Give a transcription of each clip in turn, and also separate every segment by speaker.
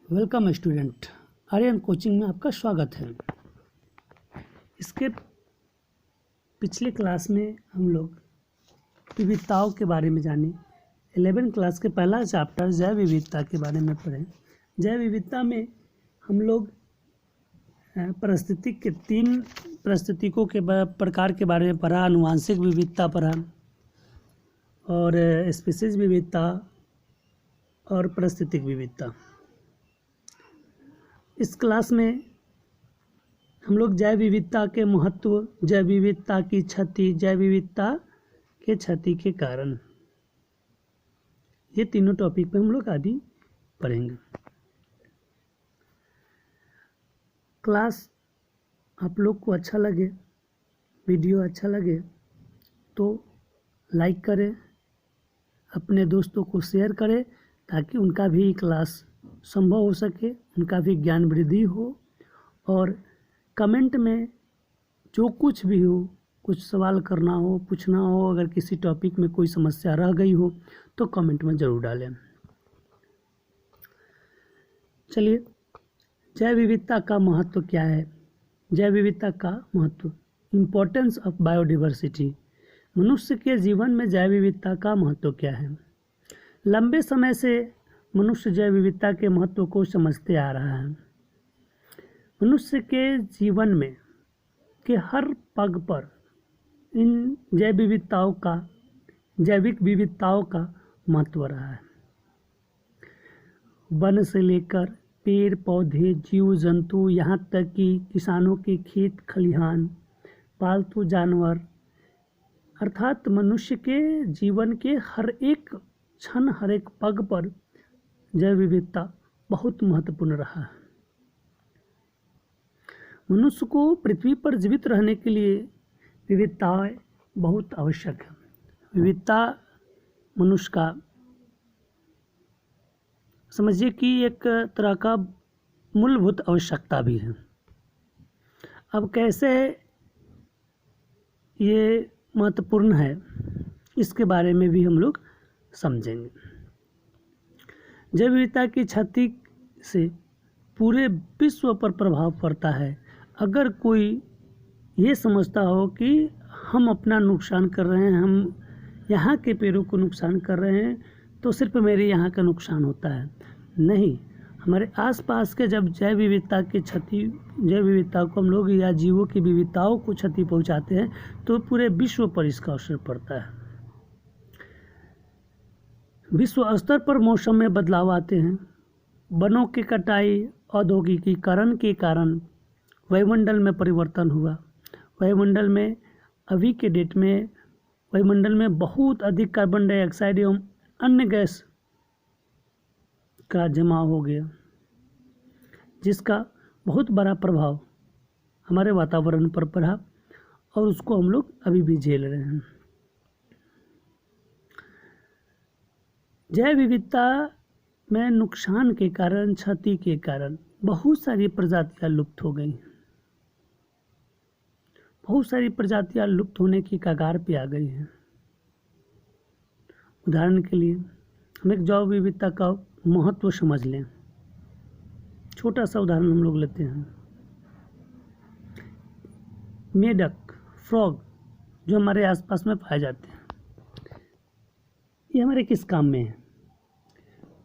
Speaker 1: Welcome student, Aryan coaching में आपका स्वागत है। इसके पिछले क्लास में हम लोग विविधताओं के बारे में जाने। 11 क्लास के पहला चैप्टर जैव विविधता के बारे में पढ़ें। जैव विविधता में हम लोग पारिस्थितिक के 3 पारिस्थितिकों के प्रकार के बारे में पढ़ा। आनुवांशिक विविधता पढ़ा और स्पीशीज विविधता और पारिस्थितिक विविधता। इस क्लास में हम लोग जैव विविधता के महत्व, जैव विविधता की क्षति, जैव विविधता के क्षति के कारण, ये तीनों टॉपिक पे हम लोग आदि पढ़ेंगे। क्लास आप लोग को अच्छा लगे, वीडियो अच्छा लगे तो लाइक करें, अपने दोस्तों को शेयर करें ताकि उनका भी क्लास संभव हो सके, उनका भी ज्ञान वृद्धि हो। और कमेंट में जो कुछ भी हो, कुछ सवाल करना हो, पूछना हो, अगर किसी टॉपिक में कोई समस्या रह गई हो तो कमेंट में ज़रूर डालें। चलिए, जैव विविधता का महत्व क्या है? जैव विविधता का महत्व, इम्पोर्टेंस ऑफ बायोडाइवर्सिटी। मनुष्य के जीवन में जैव विविधता का महत्व क्या है? लंबे समय से मनुष्य जैव विविधता के महत्व को समझते आ रहा है। मनुष्य के जीवन में के हर पग पर इन जैव विविधताओं का, जैविक विविधताओं का महत्व रहा है। वन से लेकर पेड़ पौधे, जीव जंतु, यहाँ तक कि किसानों के खेत खलिहान, पालतू जानवर, अर्थात मनुष्य के जीवन के हर एक क्षण, हर एक पग पर जैव विविधता बहुत महत्वपूर्ण रहा है। मनुष्य को पृथ्वी पर जीवित रहने के लिए विविधताएं बहुत आवश्यक है। विविधता मनुष्य का, समझिए कि एक तरह का मूलभूत आवश्यकता भी है। अब कैसे ये महत्वपूर्ण है, इसके बारे में भी हम लोग समझेंगे। जैव विविधता की क्षति से पूरे विश्व पर प्रभाव पड़ता है। अगर कोई ये समझता हो कि हम अपना नुकसान कर रहे हैं, हम यहाँ के पेड़ों को नुकसान कर रहे हैं, तो सिर्फ मेरे यहाँ का नुकसान होता है, नहीं, हमारे आसपास के जब जैव विविधता की क्षति, जैव विविधता को हम लोग या जीवों की विविधताओं को क्षति पहुँचाते हैं तो पूरे विश्व पर इसका असर पड़ता है। विश्व स्तर पर मौसम में बदलाव आते हैं। वनों की कटाई, औद्योगिकीकरण के कारण वायुमंडल में परिवर्तन हुआ। वायुमंडल में अभी के डेट में वायुमंडल में बहुत अधिक कार्बन डाइऑक्साइड एवं अन्य गैस का जमाव हो गया, जिसका बहुत बड़ा प्रभाव हमारे वातावरण पर पड़ा और उसको हम लोग अभी भी झेल रहे हैं। जैव विविधता में नुकसान के कारण, क्षति के कारण बहुत सारी प्रजातियां लुप्त हो गई। बहुत सारी प्रजातियां लुप्त होने की कगार पे आ गई हैं। उदाहरण के लिए हम एक जैव विविधता का महत्व समझ लें। छोटा सा उदाहरण हम लोग लेते हैं। मेढक, फ्रॉग, जो हमारे आसपास में पाए जाते हैं, ये हमारे किस काम में है?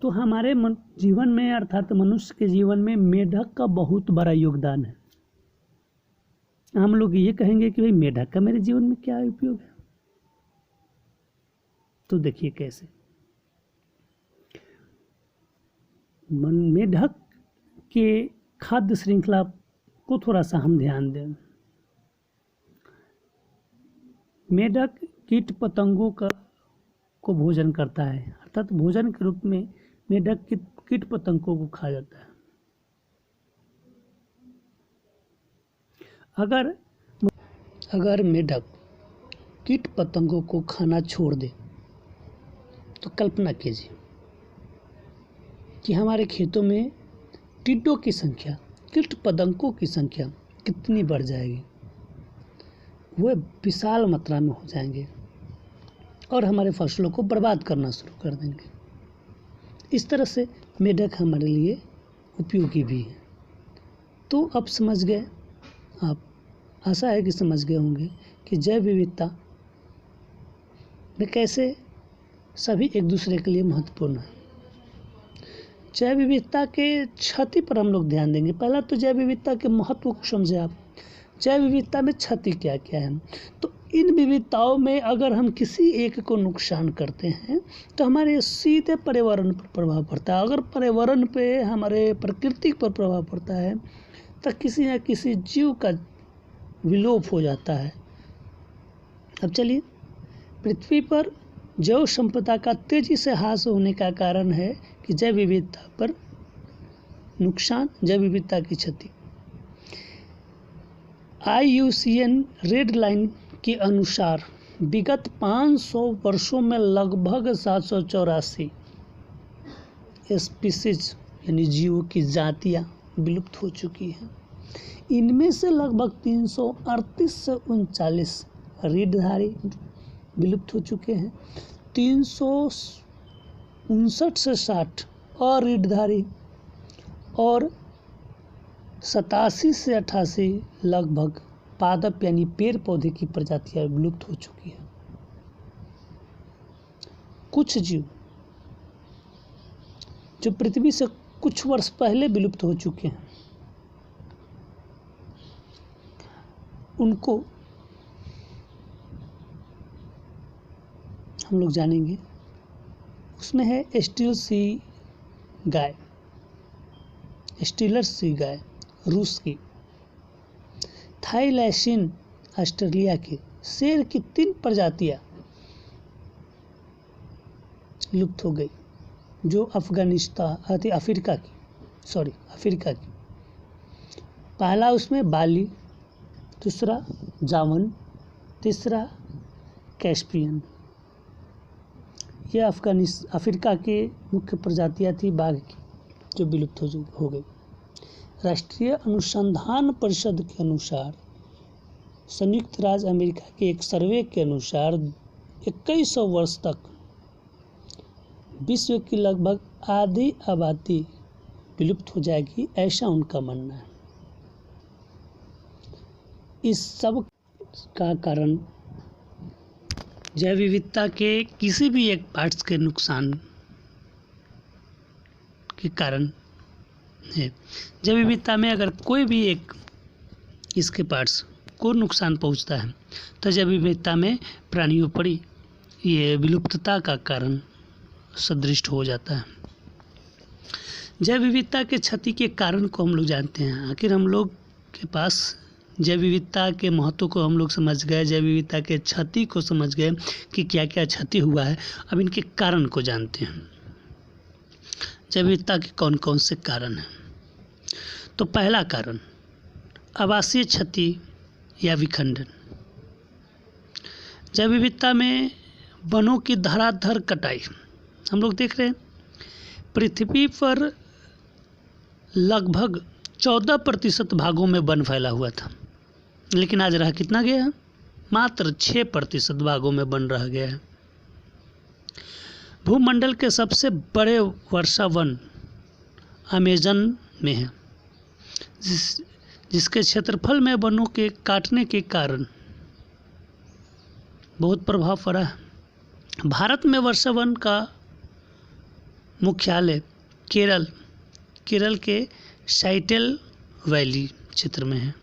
Speaker 1: तो हमारे जीवन में, अर्थात मनुष्य के जीवन में मेढक का बहुत बड़ा योगदान है। हम लोग ये कहेंगे कि भाई मेढक का मेरे जीवन में क्या उपयोग है? तो देखिए कैसे। मेढक के खाद्य श्रृंखला को थोड़ा सा हम ध्यान दें। मेढक कीट पतंगों को भोजन करता है, अर्थात भोजन के रूप में मेढक कीट पतंगों को खा जाता है। अगर मेढक कीट पतंगों को खाना छोड़ दे तो कल्पना कीजिए कि हमारे खेतों में टिड्डों की संख्या, कीट पतंगों की संख्या कितनी बढ़ जाएगी। वह विशाल मात्रा में हो जाएंगे और हमारे फसलों को बर्बाद करना शुरू कर देंगे। इस तरह से मेढक हमारे लिए उपयोगी भी है। तो अब समझ गए आप, आशा है कि समझ गए होंगे कि जैव विविधता में कैसे सभी एक दूसरे के लिए महत्वपूर्ण है। जैव विविधता के क्षति पर हम लोग ध्यान देंगे। पहला तो जैव विविधता के महत्व को समझे आप। जैव विविधता में क्षति क्या क्या है। तो इन विविधताओं में अगर हम किसी एक को नुकसान करते हैं तो हमारे सीधे पर्यावरण पर प्रभाव पड़ता है। अगर पर्यावरण पे हमारे प्रकृति पर प्रभाव पड़ता है तो किसी न किसी जीव का विलोप हो जाता है। अब चलिए, पृथ्वी पर जैव संपदा का तेजी से ह्रास होने का कारण है कि जैव विविधता पर नुकसान, जैव विविधता की क्षति। IUCN रेड लाइन के अनुसार विगत 500 वर्षों में लगभग 784 स्पीसीज यानी जीवों की जातियां विलुप्त हो चुकी हैं। इनमें से लगभग 338 से 39 रीढ़धारी विलुप्त हो चुके हैं, 359 से 60 अरीढ़धारी और 87 से 88 लगभग पादप यानी पेड़ पौधे की प्रजातियां विलुप्त हो चुकी हैं। कुछ जीव जो पृथ्वी से कुछ वर्ष पहले विलुप्त हो चुके हैं उनको हम लोग जानेंगे। उसमें है स्टीलर सी गाय रूस की, थाईलैसिन ऑस्ट्रेलिया की, शेर की 3 प्रजातियां लुप्त हो गई जो अफ्रीका की। पहला उसमें बाली, दूसरा जावन, तीसरा कैस्पियन। यह अफ्रीका के मुख्य प्रजातियां थी बाघ की जो विलुप्त हो गई। राष्ट्रीय अनुसंधान परिषद के अनुसार, संयुक्त राज्य अमेरिका के एक सर्वे के अनुसार 2100 वर्ष तक विश्व की लगभग आधी आबादी विलुप्त हो जाएगी, ऐसा उनका मानना है। इस सब का कारण जैव विविधता के किसी भी एक पार्ट्स के नुकसान के कारण है। जैव विविधता में अगर कोई भी एक इसके पार्ट्स को नुकसान पहुंचता है तो जैव विविधता में प्राणियों पर ये विलुप्तता का कारण सदृश हो जाता है। जैव विविधता के क्षति के कारण को हम लोग जानते हैं। आखिर हम लोग के पास जैव विविधता के महत्व को हम लोग समझ गए, जैव विविधता के क्षति को समझ गए कि क्या क्या क्षति हुआ है। अब इनके कारण को जानते हैं। जैव विविधता के कौन कौन से कारण हैं। तो पहला कारण आवासीय क्षति या विखंडन। जैव विविधता में वनों की धराधर कटाई। हम लोग देख रहे हैं पृथ्वी पर लगभग 14% भागों में वन फैला हुआ था, लेकिन आज रह कितना गया है? मात्र 6% भागों में वन रह गया है। भूमंडल के सबसे बड़े वर्षा वन अमेज़न में है, जिसके क्षेत्रफल में वनों के काटने के कारण बहुत प्रभाव पड़ा है। भारत में वर्षा वन का मुख्यालय केरल के साइटेल वैली क्षेत्र में है।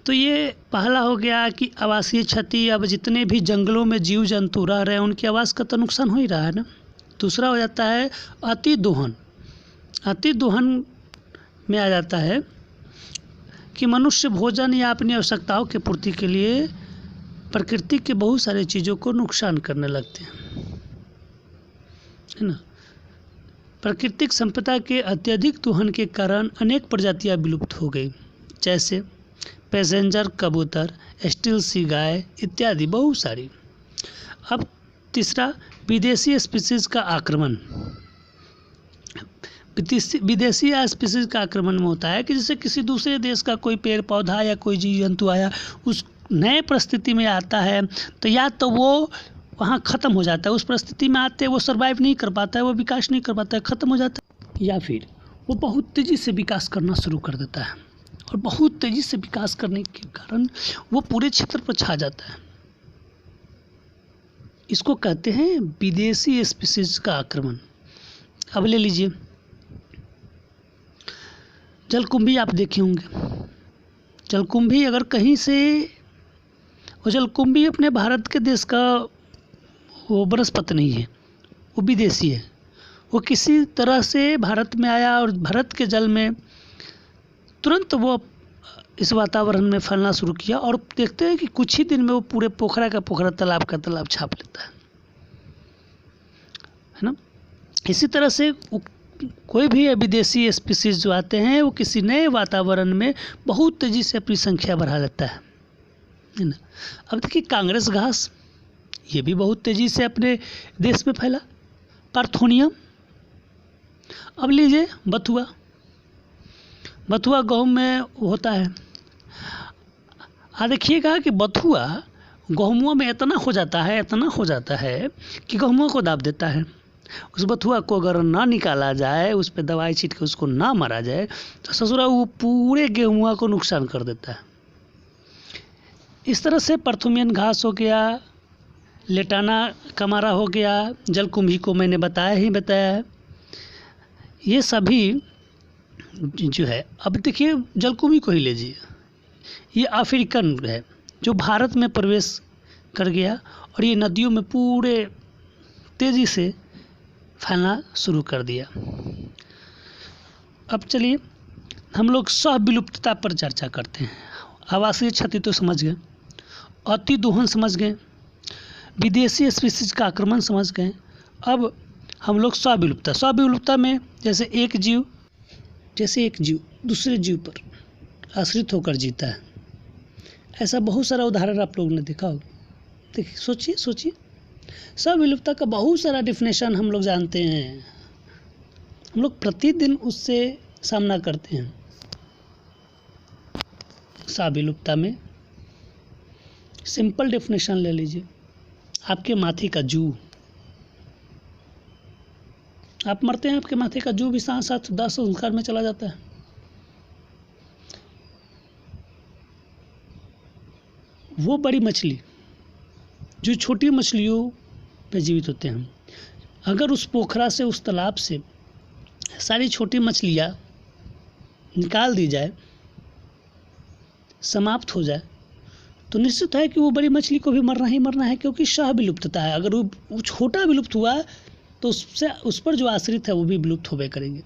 Speaker 1: तो ये पहला हो गया कि आवासीय क्षति। अब जितने भी जंगलों में जीव जंतु रह रहे हैं उनकी आवास का तो नुकसान हो ही रहा है ना। दूसरा हो जाता है अतिदोहन। अतिदोहन में आ जाता है कि मनुष्य भोजन या अपनी आवश्यकताओं की पूर्ति के लिए प्रकृति के बहुत सारी चीज़ों को नुकसान करने लगते हैं, है ना। प्राकृतिक संपदा के अत्यधिक दोहन के कारण अनेक प्रजातियां विलुप्त हो गई, जैसे पैसेंजर कबूतर, स्टील सी गाय इत्यादि बहुत सारी। अब तीसरा विदेशी स्पीसीज का आक्रमण। विदेशी स्पीसीज का आक्रमण में होता है कि जैसे किसी दूसरे देश का कोई पेड़ पौधा या कोई जीव जंतु आया, उस नए परिस्थिति में आता है तो या तो वो वहाँ ख़त्म हो जाता है। उस परिस्थिति में आते वो सर्वाइव नहीं कर पाता है, वो विकास नहीं कर पाता है, ख़त्म हो जाता है। या फिर वो बहुत तेज़ी से विकास करना शुरू कर देता है, और बहुत तेज़ी से विकास करने के कारण वो पूरे क्षेत्र पर छा जाता है। इसको कहते हैं विदेशी स्पीशीज का आक्रमण। अब ले लीजिए जलकुंभी, आप देखे होंगे जलकुंभी, अगर कहीं से वो जलकुंभी अपने भारत के देश का वो वनस्पति नहीं है, वो विदेशी है। वो किसी तरह से भारत में आया और भारत के जल में तुरंत वो इस वातावरण में फैलना शुरू किया, और देखते हैं कि कुछ ही दिन में वो पूरे पोखरा का पोखरा, तालाब का तालाब छाप लेता है ना। इसी तरह से कोई भी विदेशी स्पीशीज जो आते हैं वो किसी नए वातावरण में बहुत तेज़ी से अपनी संख्या बढ़ा लेता है ना। अब देखिए कांग्रेस घास, ये भी बहुत तेज़ी से अपने देश में फैला, पार्थोनियम। अब लीजिए बथुआ, बथुआ गेहूं में होता है। देखिएगा कि बथुआ गेहूं में इतना हो जाता है कि गेहूं को दाब देता है। उस बथुआ को अगर ना निकाला जाए, उस पर दवाई छीट के उसको ना मारा जाए, तो ससुरा वो पूरे गेहूं को नुकसान कर देता है। इस तरह से पार्थोनियम घास हो गया, लेटाना कमारा हो गया, जलकुंभी को मैंने बताया है। ये सभी जो है, अब देखिए जलकुंभी को ही लीजिए, ये अफ्रीकन है जो भारत में प्रवेश कर गया और ये नदियों में पूरे तेज़ी से फैलना शुरू कर दिया। अब चलिए हम लोग सहविलुप्तता पर चर्चा करते हैं। आवासीय क्षति तो समझ गए, अति दोहन समझ गए, विदेशी स्पीशीज का आक्रमण समझ गए। अब हम लोग सहविलुप्तता में जैसे एक जीव दूसरे जीव पर आश्रित होकर जीता है, ऐसा बहुत सारा उदाहरण आप लोगों ने देखा होगा। देखिए सोचिए सहविलुप्तता का बहुत सारा डिफिनेशन हम लोग जानते हैं, हम लोग प्रतिदिन उससे सामना करते हैं। सहविलुप्तता में सिंपल डेफिनेशन ले लीजिए, आपके माथे का जू, आप मरते हैं, आपके माथे का जू भी साथ साथ दाह संस्कार में चला जाता है। वो बड़ी मछली जो छोटी मछलियों पे जीवित होते हैं, अगर उस पोखरा से, उस तालाब से सारी छोटी मछलियाँ निकाल दी जाए, समाप्त हो जाए, तो निश्चित है कि वो बड़ी मछली को भी मरना ही मरना है, क्योंकि सहविलुप्तता है। अगर वो छोटा विलुप्त हुआ तो उस पर जो आश्रित है वो भी विलुप्त होबे करेंगे।